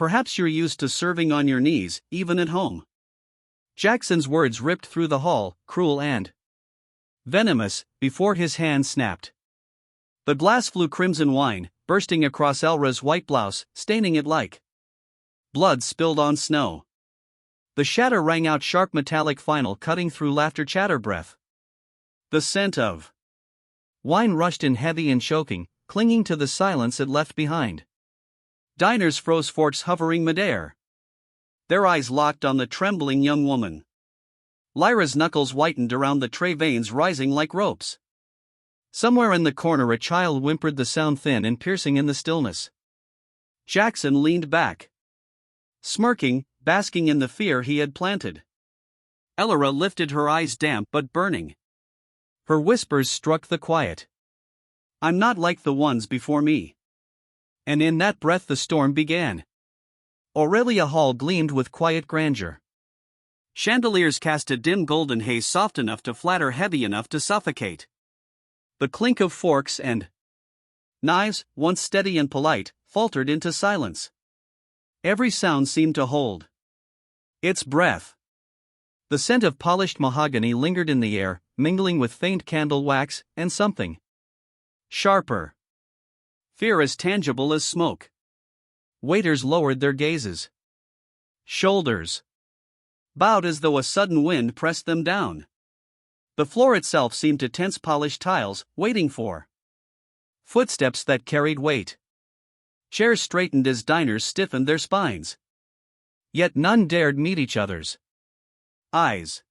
perhaps you're used to serving on your knees, even at home. Jackson's words ripped through the hall, cruel and venomous, before his hand snapped. The glass flew crimson wine, bursting across Elra's white blouse, staining it like blood spilled on snow. The shatter rang out sharp metallic final cutting through laughter chatter breath. The scent of wine rushed in heavy and choking, clinging to the silence it left behind. Diners froze, forks hovering midair. Their eyes locked on the trembling young woman. Lyra's knuckles whitened around the tray, veins rising like ropes. Somewhere in the corner a child whimpered, the sound thin and piercing in the stillness. Jackson leaned back, smirking, basking in the fear he had planted. Elra lifted her eyes, damp but burning. Her whispers struck the quiet. I'm not like the ones before me. And in that breath the storm began. Aurelia Hall gleamed with quiet grandeur. Chandeliers cast a dim golden haze, soft enough to flatter, heavy enough to suffocate. The clink of forks and knives, once steady and polite, faltered into silence. Every sound seemed to hold its breath. The scent of polished mahogany lingered in the air, mingling with faint candle wax and something sharper. Fear as tangible as smoke. Waiters lowered their gazes. Shoulders bowed as though a sudden wind pressed them down. The floor itself seemed to tense, polished tiles, waiting for footsteps that carried weight. Chairs straightened as diners stiffened their spines. Yet none dared meet each other's eyes.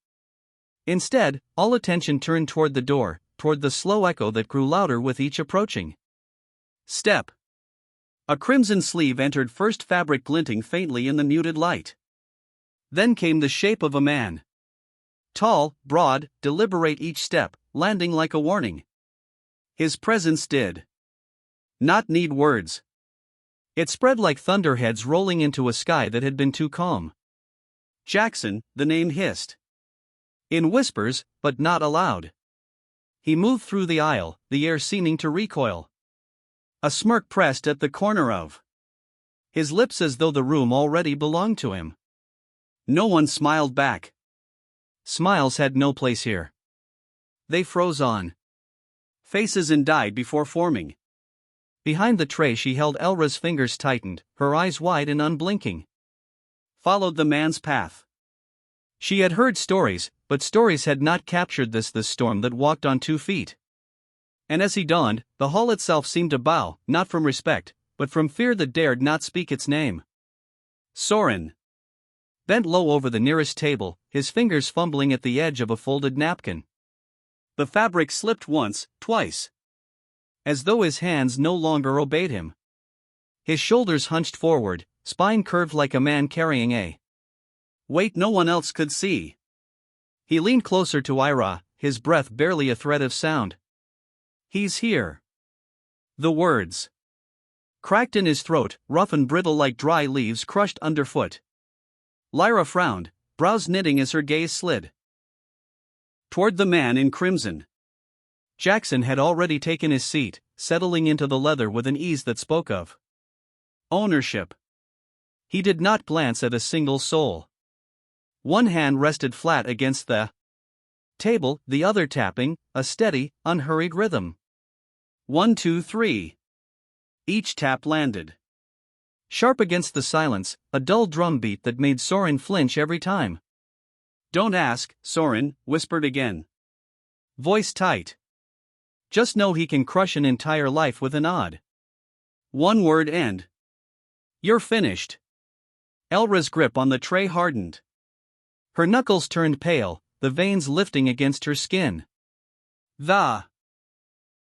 Instead, all attention turned toward the door, toward the slow echo that grew louder with each approaching step. A crimson sleeve entered first, fabric glinting faintly in the muted light. Then came the shape of a man. Tall, broad, deliberate, each step landing like a warning. His presence did not need words. It spread like thunderheads rolling into a sky that had been too calm. Jackson, the name hissed. In whispers, but not aloud. He moved through the aisle, the air seeming to recoil. A smirk pressed at the corner of his lips as though the room already belonged to him. No one smiled back. Smiles had no place here. They froze on faces and died before forming. Behind the tray she held, Elra's fingers tightened, her eyes wide and unblinking. Followed the man's path. She had heard stories, but stories had not captured this storm that walked on 2 feet. And as he dawned, the hall itself seemed to bow, not from respect, but from fear that dared not speak its name. Soren bent low over the nearest table, his fingers fumbling at the edge of a folded napkin. The fabric slipped once, twice. As though his hands no longer obeyed him. His shoulders hunched forward, spine curved like a man carrying a weight no one else could see. He leaned closer to Ira, his breath barely a thread of sound. He's here. The words cracked in his throat, rough and brittle like dry leaves crushed underfoot. Lyra frowned, brows knitting as her gaze slid toward the man in crimson. Jackson had already taken his seat, settling into the leather with an ease that spoke of ownership. He did not glance at a single soul. One hand rested flat against the table, the other tapping, a steady, unhurried rhythm. 1, 2, 3. Each tap landed sharp against the silence, a dull drum beat that made Soren flinch every time. Don't ask, Soren whispered again. Voice tight. Just know he can crush an entire life with a nod. One word and you're finished. Elra's grip on the tray hardened. Her knuckles turned pale, the veins lifting against her skin. The